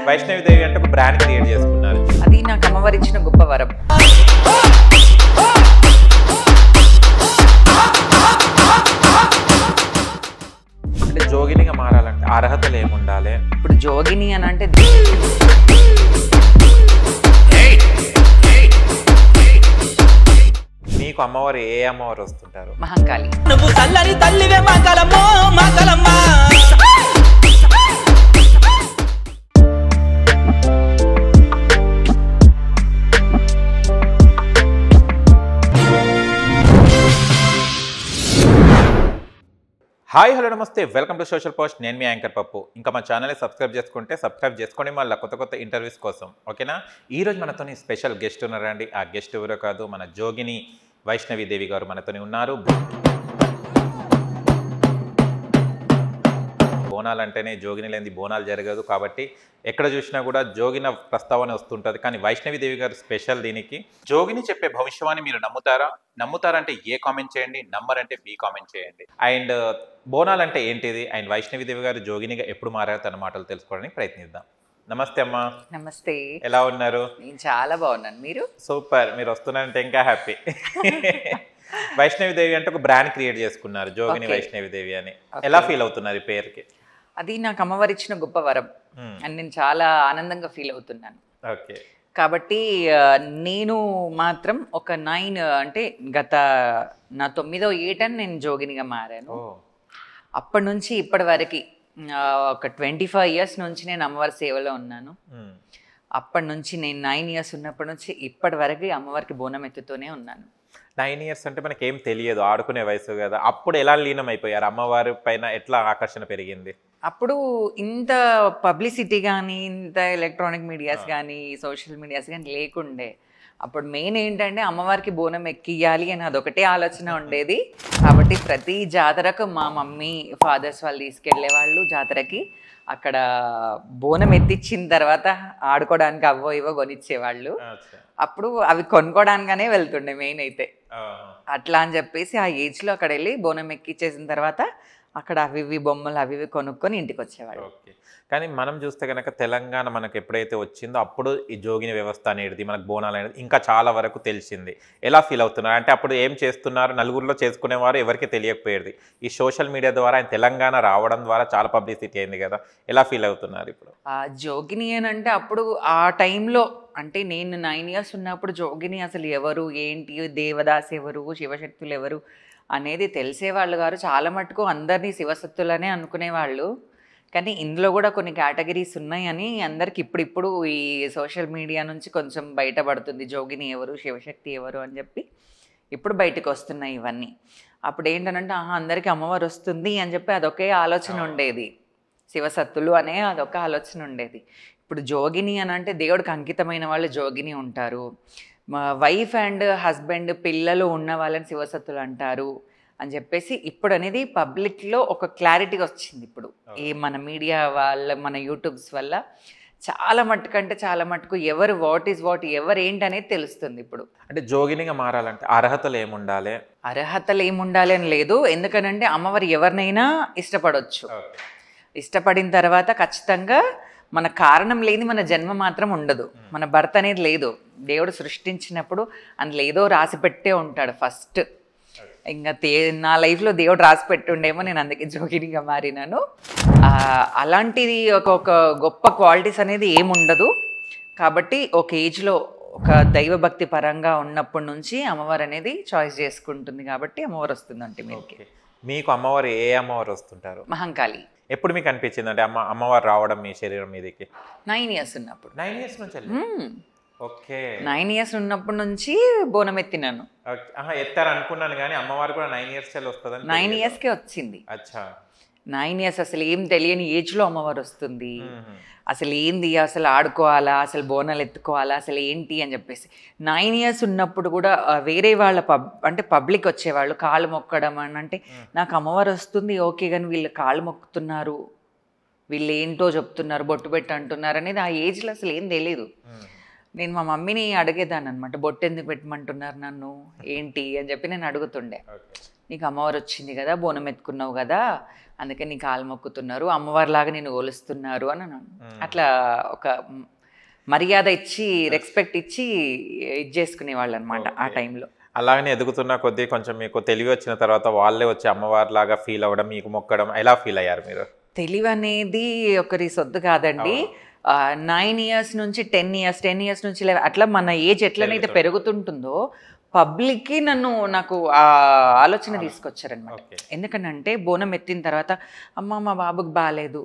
వైష్ణవిదేవి అంటే ఒక brand create చేసుకున్నారు. అది నాకు అమ్మవారు ఇచ్చిన గొప్ప వరం. అంటే జోగినిగా మారాలంటే అర్హతలు ఏముండాలి? ఇప్పుడు జోగిని అని అంటే మీకు అమ్మవారు ఏ అమ్మవారు వస్తుంటారు? మహంకాళి. నువ్వు చల్లని తల్లివే మాకలమ్మో మాకలమ్మ. హాయ్ హలో నమస్తే, వెల్కమ్ టు సోషల్ పోస్ట్. నేను మీ యాంకర్ పప్పు. ఇంకా మా ఛానల్ని సబ్స్క్రైబ్ చేసుకుంటే సబ్స్క్రైబ్ చేసుకోండి, మళ్ళీ కొత్త ఇంటర్వ్యూస్ కోసం. ఓకేనా? ఈరోజు మనతో స్పెషల్ గెస్ట్ ఉన్నారండి. ఆ గెస్ట్ ఎవరో కాదు, మన జోగిని వైష్ణవిదేవి గారు మనతోని ఉన్నారు. బోనాలు అంటేనే జోగిని లేనిది బోనాలు జరగదు, కాబట్టి ఎక్కడ చూసినా కూడా జోగిన ప్రస్తావన వస్తుంటుంది. కానీ వైష్ణవిదేవి గారు స్పెషల్ దీనికి. జోగిని చెప్పే భవిష్యవాణి మీరు నమ్ముతారంటే ఏ కామెంట్ చేయండి, నమ్మరంటే బి కామెంట్ చేయండి. అండ్ బోనాలు అంటే ఏంటిది, అండ్ వైష్ణవిదేవి గారు జోగినిగా ఎప్పుడు మారారో తన మాటలు తెలుసుకోవడానికి ప్రయత్నిద్దాం. నమస్తే అమ్మా. నమస్తే. ఎలా ఉన్నారు? నేను చాలా బాగున్నాను. మీరు? సూపర్. మీరు వస్తున్నారంటే ఇంకా హ్యాపీ. వైష్ణవిదేవి అంటే ఒక బ్రాండ్ క్రియేట్ చేసుకున్నారు, జోగిని వైష్ణవిదేవి అని. ఎలా ఫీల్ అవుతున్నారు ఈ పేరుకి? అది నాకు అమ్మవారు ఇచ్చిన గొప్ప వరం అని నేను చాలా ఆనందంగా ఫీల్ అవుతున్నాను. ఓకే. కాబట్టి నేను మాత్రం ఒక 9 అంటే గత నా 9వ ఏటని నేను జోగినిగా మారాను. అప్పటి నుంచి ఇప్పటి వరకు ఒక 25 ఇయర్స్ నుంచి నేను అమ్మవారి సేవలో ఉన్నాను. అప్పటి నుంచి నేను 9 ఇయర్స్ ఉన్నప్పటి నుంచి ఇప్పటి వరకు అమ్మవారికి బోనం ఎత్తుతూనే ఉన్నాను. 9 ఇయర్స్ అంటే మనకి ఏం తెలియదు, ఆడుకునే వయసు కదా. అప్పుడు ఎలా లీనం అయిపోయారు? అమ్మవారి పైన ఎట్లా ఆకర్షణ పెరిగింది? అప్పుడు ఇంత పబ్లిసిటీ కానీ, ఇంత ఎలక్ట్రానిక్ మీడియాస్ కానీ, సోషల్ మీడియాస్ కానీ లేకుండే. అప్పుడు మెయిన్ ఏంటంటే అమ్మవారికి బోనం ఎక్కియాలి అని అదొకటే ఆలోచన ఉండేది. కాబట్టి ప్రతి జాతరకు మా మమ్మీ ఫాదర్స్ వాళ్ళు తీసుకెళ్లే వాళ్ళు జాతరకి. అక్కడ బోనం ఎత్తిచ్చిన తర్వాత ఆడుకోవడానికి అవో ఇవో కొనిచ్చేవాళ్ళు. అప్పుడు అవి కొనుక్కోవడానికనే వెళ్తుండే మెయిన్ అయితే. అట్లా అని చెప్పేసి ఆ ఏజ్లో అక్కడ వెళ్ళి బోనం ఎక్కిచ్చేసిన తర్వాత అక్కడ అవి ఇవి బొమ్మలు అవి ఇవి కొనుక్కొని ఇంటికి వచ్చేవాళ్ళు. ఓకే. కానీ మనం చూస్తే కనుక తెలంగాణ మనకు ఎప్పుడైతే వచ్చిందో అప్పుడు ఈ జోగిని వ్యవస్థ అనేది, మనకు బోనాలు అనేది ఇంకా చాలా వరకు తెలిసింది. ఎలా ఫీల్ అవుతున్నారు? అంటే అప్పుడు ఏం చేస్తున్నారు, నలుగురిలో చేసుకునేవారు, ఎవరికి తెలియకపోయేది. ఈ సోషల్ మీడియా ద్వారా ఆయన తెలంగాణ రావడం ద్వారా చాలా పబ్లిసిటీ అయింది కదా. ఎలా ఫీల్ అవుతున్నారు ఇప్పుడు? జోగిని అని అంటే అప్పుడు ఆ టైంలో అంటే నేను 9 ఇయర్స్ ఉన్నప్పుడు జోగిని అసలు ఎవరు, ఏంటి, దేవదాస్ ఎవరు, శివశక్తులు ఎవరు అనేది తెలిసేవాళ్ళు గారు. చాలా మటుకు అందరినీ శివశక్తులనే అనుకునేవాళ్ళు. కానీ ఇందులో కూడా కొన్ని కేటగిరీస్ ఉన్నాయని అందరికి ఇప్పుడు ఈ సోషల్ మీడియా నుంచి కొంచెం బయటపడుతుంది. జోగిని ఎవరు, శివశక్తి ఎవరు అని చెప్పి ఇప్పుడు బయటకు వస్తున్నాయి ఇవన్నీ. అప్పుడు ఏంటనంటే అందరికీ అమ్మవారు వస్తుంది అని చెప్పి అదొకే ఆలోచన ఉండేది. శివసత్తులు అనే అదొక ఆలోచన ఉండేది. ఇప్పుడు జోగిని అని అంటే దేవుడికి అంకితమైన వాళ్ళు జోగిని ఉంటారు. వైఫ్ అండ్ హస్బెండ్ పిల్లలు ఉన్న వాళ్ళని శివసత్తులు అంటారు అని చెప్పేసి ఇప్పుడు అనేది పబ్లిక్లో ఒక క్లారిటీగా వచ్చింది. ఇప్పుడు ఈ మన మీడియా వాళ్ళ, మన యూట్యూబ్స్ వల్ల చాలా మటుకు ఎవరు వాట్ ఈజ్ వాట్, ఎవరు ఏంటి అనేది తెలుస్తుంది ఇప్పుడు. అంటే జోగినిగా మారాలంటే అర్హతలు ఏముండాలి? అర్హతలు ఏముండాలి అని లేదు. ఎందుకనంటే అమ్మవారు ఎవరినైనా ఇష్టపడవచ్చు. ఇష్టపడిన తర్వాత ఖచ్చితంగా మన కారణం లేని మన జన్మ మాత్రం ఉండదు. మన భర్త అనేది లేదు. దేవుడు సృష్టించినప్పుడు అందులో ఏదో రాసి పెట్టే ఉంటాడు ఫస్ట్. ఇంకా నా లైఫ్లో దేవుడు రాసి పెట్టుండేమో, నేను అందుకే జోగినిగా మారినాను. అలాంటిది ఒక గొప్ప క్వాలిటీస్ అనేది ఏముండదు. కాబట్టి ఒక ఏజ్లో ఒక దైవభక్తి పరంగా ఉన్నప్పటి నుంచి అమ్మవారు అనేది చాయిస్ చేసుకుంటుంది. కాబట్టి అమ్మవారు వస్తుందంటే మీకు అమ్మవారు ఏ అమ్మవారు వస్తుంటారు? మహంకాళి. ఎప్పుడు మీకు అనిపించింది అంటే అమ్మవారు రావడం మీ శరీరం మీదకి? 9 ఇయర్స్ ఉన్నప్పుడు. 9 ఇయర్స్ నుంచి? ఓకే. 9 ఇయర్స్ ఉన్నప్పటి నుంచి బోనం ఎత్తినాను. ఎత్తారు అనుకున్నాను, కానీ అమ్మవారు కూడా 9 ఇయర్స్ వస్తుంది. 9 ఇయర్స్కే వచ్చింది. అచ్చా. 9 ఇయర్స్ అసలు ఏం తెలియని ఏజ్లో అమ్మవారు వస్తుంది. అసలు ఏంది, అసలు ఆడుకోవాలా, అసలు బోనాలు ఎత్తుకోవాలా, అసలు ఏంటి అని చెప్పేసి 9 ఇయర్స్ ఉన్నప్పుడు కూడా వేరే వాళ్ళ పబ్లిక్ వచ్చేవాళ్ళు కాళ్ళు మొక్కడం అని అంటే నాకు అమ్మవారు వస్తుంది ఓకే, కానీ వీళ్ళు కాళ్ళు మొక్కుతున్నారు, వీళ్ళు ఏంటో చెప్తున్నారు, బొట్టు పెట్టి అంటున్నారు అనేది ఆ ఏజ్లో అసలు ఏం తెలియదు. నేను మా మమ్మీని అడిగేదాన్ని అనమాట, బొట్టు ఎందుకు పెట్టమంటున్నారు నన్ను, ఏంటి అని చెప్పి నేను అడుగుతుండే. నీకు అమ్మవారు వచ్చింది కదా, బోనం ఎత్తుకున్నావు కదా, అందుకే నీ కాలు మొక్కుతున్నారు, అమ్మవారిలాగా నేను ఓలుస్తున్నారు అని అన్నాను. అట్లా ఒక మర్యాద ఇచ్చి రెస్పెక్ట్ ఇచ్చి ఇది చేసుకునేవాళ్ళు అనమాట ఆ టైంలో. అలాగనే ఎదుగుతున్న కొద్దీ కొంచెం మీకు తెలివి వచ్చిన తర్వాత వాళ్ళే వచ్చి అమ్మవారి లాగా ఫీల్ అవ్వడం, మీకు మొక్కడం, ఎలా ఫీల్ అయ్యారు మీరు? తెలివి అనేది ఒకరి సొత్తు కాదండి. 9 years నుంచి 10 years, 10 years నుంచి 11 అట్లా మన ఏజ్ ఎట్లనైతే పెరుగుతుంటుందో పబ్లిక్కి నాకు ఆ ఆలోచన తీసుకొచ్చారనమాట. ఎందుకనంటే బోనం ఎత్తిన తర్వాత అమ్మ మా బాబుకి బాగాలేదు,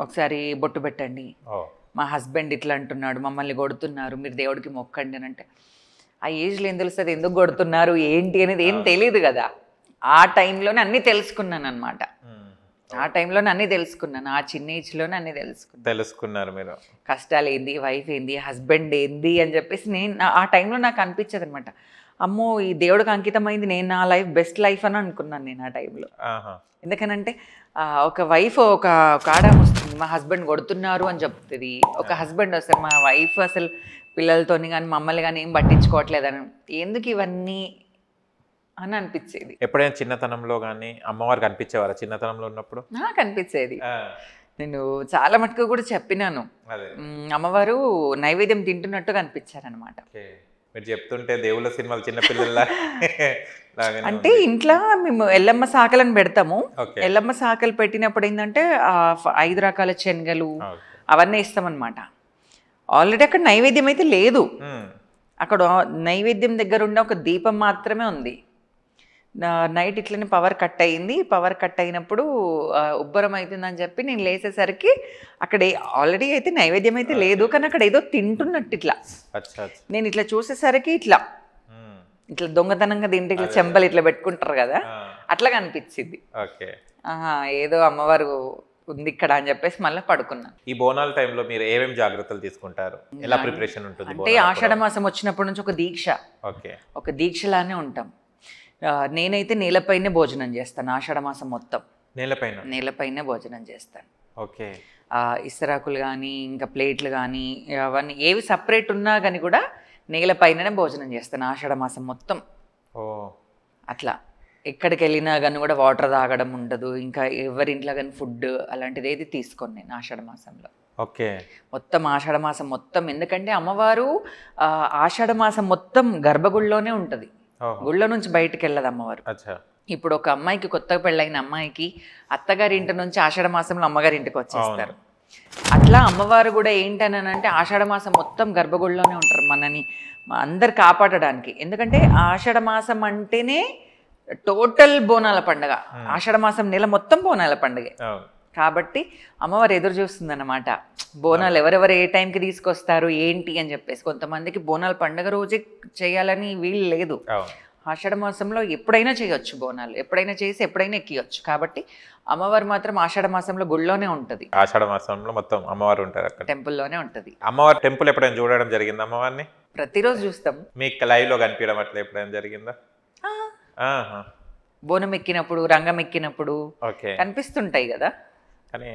ఒకసారి బొట్టు పెట్టండి, మా హస్బెండ్ ఇట్లా అంటున్నాడు, మమ్మల్ని కొడుతున్నారు, మీరు దేవుడికి మొక్కండి అని అంటే ఆ ఏజ్లో ఏం తెలుస్తుంది, ఎందుకు కొడుతున్నారు ఏంటి అనేది ఏం తెలియదు కదా. ఆ టైంలోనే అన్నీ తెలుసుకున్నాను అనమాట. ఆ టైంలోనే అన్నీ తెలుసుకున్నాను, ఆ చిన్న ఏజ్లోనే అన్నీ తెలుసుకున్నారు మీరు. కష్టాలు ఏంది, వైఫ్ ఏంది, హస్బెండ్ ఏంది అని చెప్పేసి నేను ఆ టైంలో నాకు అనిపించదు అనమాట. అమ్మో ఈ దేవుడికి అంకితమైంది, నేను నా లైఫ్ బెస్ట్ లైఫ్ అని అనుకున్నాను నేను ఆ టైంలో. ఎందుకనంటే ఒక వైఫ్ ఒక ఆడ వస్తుంది, మా హస్బెండ్ కొడుతున్నారు అని చెప్తుంది. ఒక హస్బెండ్ వస్తే మా వైఫ్ అసలు పిల్లలతోని కానీ మమ్మల్ని కానీ ఏం పట్టించుకోవట్లేదని, ఎందుకు ఇవన్నీ అని అనిపించేది. ఎప్పుడైనా చిన్నతనంలో కానీ అమ్మవారు కనిపించేవారా చిన్నతనంలో ఉన్నప్పుడు? నాకు అనిపించేది. నేను చాలా మటుకు కూడా చెప్పినాను, అమ్మవారు నైవేద్యం తింటున్నట్టుగా అనిపించారనమాట. మీరు చెప్తుంటే దేవుళ్ళ సినిమాలు చిన్నపిల్లల అంటే ఇంట్లో మేము ఎల్లమ్మ సాకలను పెడతాము. ఎల్లమ్మ సాకలు పెట్టినప్పుడు ఏంటంటే 5 రకాల శనగలు అవన్నీ ఇస్తామన్నమాట. ఆల్రెడీ అక్కడ నైవేద్యం అయితే లేదు, అక్కడ నైవేద్యం దగ్గర ఉన్న ఒక దీపం మాత్రమే ఉంది. నైట్ ఇట్లనే పవర్ కట్ అయింది. పవర్ కట్ అయినప్పుడు ఉబ్బరం అవుతుందని చెప్పి నేను లేసేసరికి అక్కడ ఆల్రెడీ అయితే నైవేద్యం అయితే లేదు, కానీ అక్కడ ఏదో తింటున్నట్టు ఇట్లా నేను ఇట్లా చూసేసరికి ఇట్లా దొంగతనంగా తింటే ఇట్లా చెంపలు ఇట్లా పెట్టుకుంటారు కదా, అట్లా కనిపించింది. ఏదో అమ్మవారు ఉంది ఇక్కడ అని చెప్పేసి మళ్ళీ పడుకున్నాను. ఈ బోనాల టైంలో మీరు ఏమేమి జాగ్రత్తలు తీసుకుంటారు? ఎలా ప్రిపరేషన్ ఉంటుంది? అంటే ఆషాఢ మాసం వచ్చినప్పటి నుంచి ఒక దీక్ష, ఒక దీక్షలానే ఉంటాం. నేనైతే నేలపైనే భోజనం చేస్తాను ఆషాఢ మాసం మొత్తం. నేలపైనే భోజనం చేస్తాను. ఇస్తరాకులు కానీ ఇంకా ప్లేట్లు కానీ అవన్నీ ఏవి సపరేట్ ఉన్నా కానీ కూడా నేలపైననే భోజనం చేస్తాను ఆషాఢ మాసం మొత్తం. అట్లా ఎక్కడికి వెళ్ళినా కానీ కూడా వాటర్ తాగడం ఉండదు, ఇంకా ఎవరింట్లో కానీ ఫుడ్ అలాంటిది ఏది తీసుకోను నేను ఆషాఢ మాసంలో. మొత్తం ఆషాఢ మాసం మొత్తం, ఎందుకంటే అమ్మవారు ఆషాఢ మాసం మొత్తం గర్భగుడిలోనే ఉంటుంది, గుళ్ళ నుంచి బయటకు వెళ్ళదు అమ్మవారు. ఇప్పుడు ఒక అమ్మాయికి కొత్తగా పెళ్ళైన అమ్మాయికి అత్తగారి ఇంటి నుంచి ఆషాఢ మాసంలో అమ్మగారి ఇంటికి వచ్చేస్తారు. అట్లా అమ్మవారు కూడా ఏంటనంటే ఆషాఢ మాసం మొత్తం గర్భగుడిలోనే ఉంటారు, మనని అందరు కాపాడడానికి. ఎందుకంటే ఆషాఢ మాసం అంటేనే టోటల్ బోనాల పండుగ, ఆషాఢ మాసం నెల మొత్తం బోనాల పండుగ కాబట్టి అమ్మవారు ఎదురు చూస్తుంది అన్నమాట. బోనాలు ఎవరెవరు ఏ టైంకి తీసుకొస్తారు ఏంటి అని చెప్పేసి. కొంతమందికి బోనాలు పండుగ రోజే చేయాలని వీలు లేదు, ఆషాఢ మాసంలో ఎప్పుడైనా చేయొచ్చు బోనాలు, ఎప్పుడైనా చేసి ఎప్పుడైనా ఎక్కియొచ్చు. కాబట్టి అమ్మవారు మాత్రం ఆషాఢ మాసంలో గుళ్ళోనే ఉంటుంది. ఆషాఢ మాసంలో మొత్తం అమ్మవారు ఉంటారు అక్కడ, టెంపుల్లోనే ఉంటుంది. అమ్మవారి టెంపుల్ ఎప్పుడైనా చూడడం జరిగింది? అమ్మవారిని ప్రతిరోజు చూస్తాం. మీకు లైవ్ లో కనిపించడం అట్లా ఎప్పుడైనా జరిగిందా? బోనం ఎక్కినప్పుడు, రంగం ఎక్కినప్పుడు కనిపిస్తుంటాయి కదా. కానీ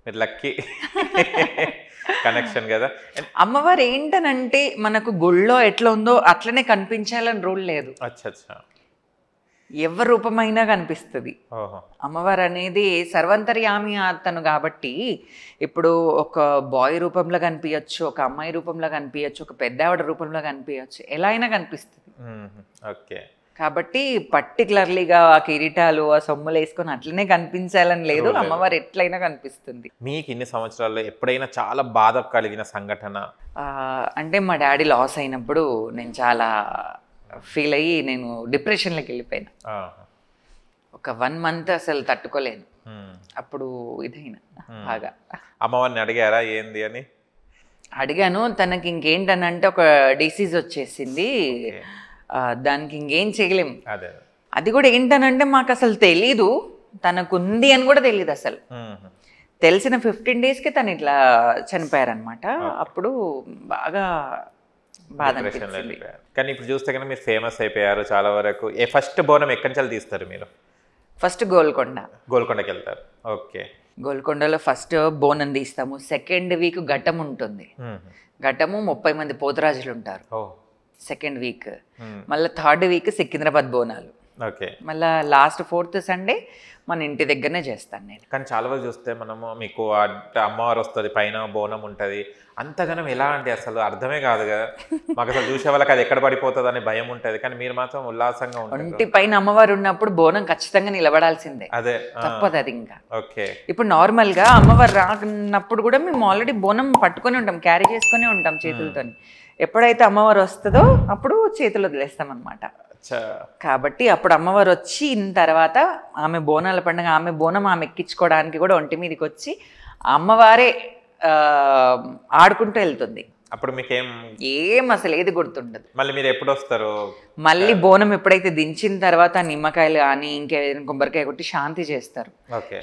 మీరు లక్కీ కనెక్షన్ కదా. అమ్మవారు ఏంటనంటే మనకు గుళ్ళో ఎట్లా ఉందో అట్లనే కనిపించాలని రూల్ లేదు, ఎవరి రూపమైనా కనిపిస్తుంది. అమ్మవారు అనేది సర్వంతర్యామి అతను కాబట్టి ఇప్పుడు ఒక బాయ్ రూపంలో కనిపించచ్చు, ఒక అమ్మాయి రూపంలో కనిపించచ్చు, ఒక పెద్ద ఆవిడ రూపంలో కనిపించచ్చు, ఎలా అయినా కనిపిస్తుంది. కాబట్టి పర్టికులర్లీగా ఆ కిరీటాలు ఆ సొమ్ములు వేసుకొని అట్లనే కనిపించాలని లేదు, అమ్మవారు ఎట్లయినా కనిపిస్తుంది. మీకు ఇన్ని సంవత్సరాల్లో ఎప్పుడైనా చాలా బాధ కలిగిన సంఘటన? అంటే మా డాడీ లాస్ అయినప్పుడు నేను చాలా ఫీల్ అయ్యి నేను డిప్రెషన్లోకి వెళ్ళిపోయినా. ఒక 1 month అసలు తట్టుకోలేను. అప్పుడు ఇదైనా బాగా. అమ్మవారిని అడిగారా ఏంది అని? అడిగాను. తనకి ఇంకేంటనంటే ఒక డిసీజ్ వచ్చేసింది, దానికి ఇంకేం చేయలేం. అది కూడా ఏంటనంటే మాకు అసలు తెలీదు, తనకు ఉంది అని కూడా తెలియదు అసలు. తెలిసిన 15 daysకి తను ఇట్లా చనిపోయారనమాట. అప్పుడు బాగా బాధ అనిపించింది. కానీ ఇప్పుడు చూస్తే కనుక మీరు ఫేమస్ అయిపోయారు చాలా వరకు. ఫస్ట్ బోనం ఎక్కడి నుంచి తీస్తారు మీరు? ఫస్ట్ గోల్కొండకి వెళ్తారు. గోల్కొండలో ఫస్ట్ బోనం తీస్తాము. సెకండ్ వీక్ ఘట్టం ఉంటుంది. ఘట్టము 30 మంది పోతురాజులు ఉంటారు సెకండ్ వీక్. మళ్ళీ third week Secunderabad Bonalu. Okay. మళ్ళీ లాస్ట్ 4th సండే మన ఇంటి దగ్గరనే చేస్తాను నేను. కానీ చాలా వరకు చూస్తే మనము మీకు అమ్మవారు వస్తుంది, పైన బోనం ఉంటుంది, అంతగానం ఎలా అంటే అసలు అర్థమే కాదు కదా మాకు. అసలు చూసే వాళ్ళకి అది ఎక్కడ పడిపోతుంది అనే భయం ఉంటుంది, కానీ మీరు మాత్రం ఉల్లాసంగా ఒంటి ఉంటుంది. పైన అమ్మవారు ఉన్నప్పుడు బోనం ఖచ్చితంగా నిలబడాల్సిందే, అదే తప్పదు అది. ఇంకా ఓకే. ఇప్పుడు నార్మల్ గా అమ్మవారు రాకున్నప్పుడు కూడా మేము ఆల్రెడీ బోనం పట్టుకొని ఉంటాం, క్యారీ చేసుకుని ఉంటాం చేతులతో. ఎప్పుడైతే అమ్మవారు వస్తుందో అప్పుడు చేతులు వదిలేస్తాం అనమాట. కాబట్టి అప్పుడు అమ్మవారు వచ్చిన తర్వాత ఆమె బోనాల పండుగ, ఆమె బోనం ఆమె ఎక్కించుకోవడానికి కూడా ఒంటి మీదకి వచ్చి అమ్మవారే ఆడుకుంటూ వెళ్తుంది. అప్పుడు మీకేం అసలు ఏది గుర్తుండదు. మళ్ళీ మీరు ఎప్పుడు వస్తారు? మళ్ళీ బోనం ఎప్పుడైతే దించిన తర్వాత నిమ్మకాయలు కానీ ఇంకేదైనా కొబ్బరికాయ కొట్టి శాంతి చేస్తారు.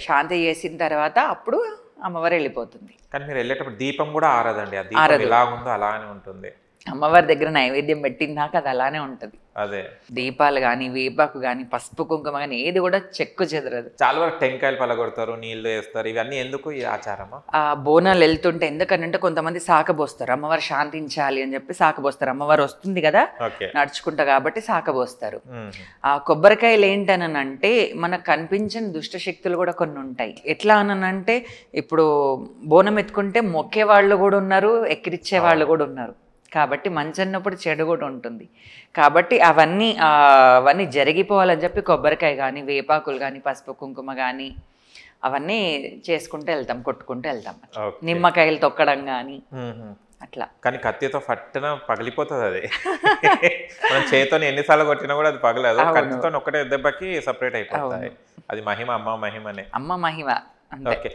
శాంతి చేసిన తర్వాత అప్పుడు అమ్మవారు వెళ్ళిపోతుంది. కానీ మీరు వెళ్ళేటప్పుడు దీపం కూడా ఆరదండి, ఆ దీపం ఎలా ఉందో అలానే ఉంటుంది. అమ్మవారి దగ్గర నైవేద్యం పెట్టినాక అది అలానే ఉంటుంది. అదే దీపాలు కానీ, వేపాకు కానీ, పసుపు కుంకుమ కానీ ఏది కూడా చెక్కు చెదరదు. చాలా వరకు టెంకాయలు పలగొడతారు, నీళ్లు వేస్తారు, ఇవన్నీ ఎందుకు ఈ ఆచారమా? ఆ బోనాలు వెళ్తుంటే ఎందుకంటే కొంతమంది సాకబోస్తారు, అమ్మవారు శాంతించాలి అని చెప్పి సాకబోస్తారు. అమ్మవారు వస్తుంది కదా నడుచుకుంటా కాబట్టి సాకబోస్తారు. ఆ కొబ్బరికాయలు ఏంటనంటే మనకు కనిపించని దుష్ట శక్తులు కూడా కొన్ని ఉంటాయి. ఎట్లా అనంటే ఇప్పుడు బోనం ఎత్తుకుంటే మొక్కే వాళ్ళు కూడా ఉన్నారు, ఎక్కిరిచ్చే వాళ్ళు కూడా ఉన్నారు. కాబట్టి మంచి అన్నప్పుడు చెడు కూడా ఉంటుంది. కాబట్టి అవన్నీ జరిగిపోవాలని చెప్పి కొబ్బరికాయ కానీ, వేపాకులు కానీ, పసుపు కుంకుమ కానీ అవన్నీ చేసుకుంటూ వెళ్తాం, కొట్టుకుంటూ వెళ్తాం. నిమ్మకాయలు తొక్కడం కానీ అట్లా. కానీ కత్తితో పట్టిన పగిలిపోతుంది అది. మనం చేతితో ఎన్నిసార్లు కొట్టినా కూడా అది పగలదు, కత్తితో ఒక్కటే దెబ్బకి సపరేట్ అయిపోతాయి. అది మహిమ, అమ్మ మహిమనే. అమ్మ మహిమ. ఓకే.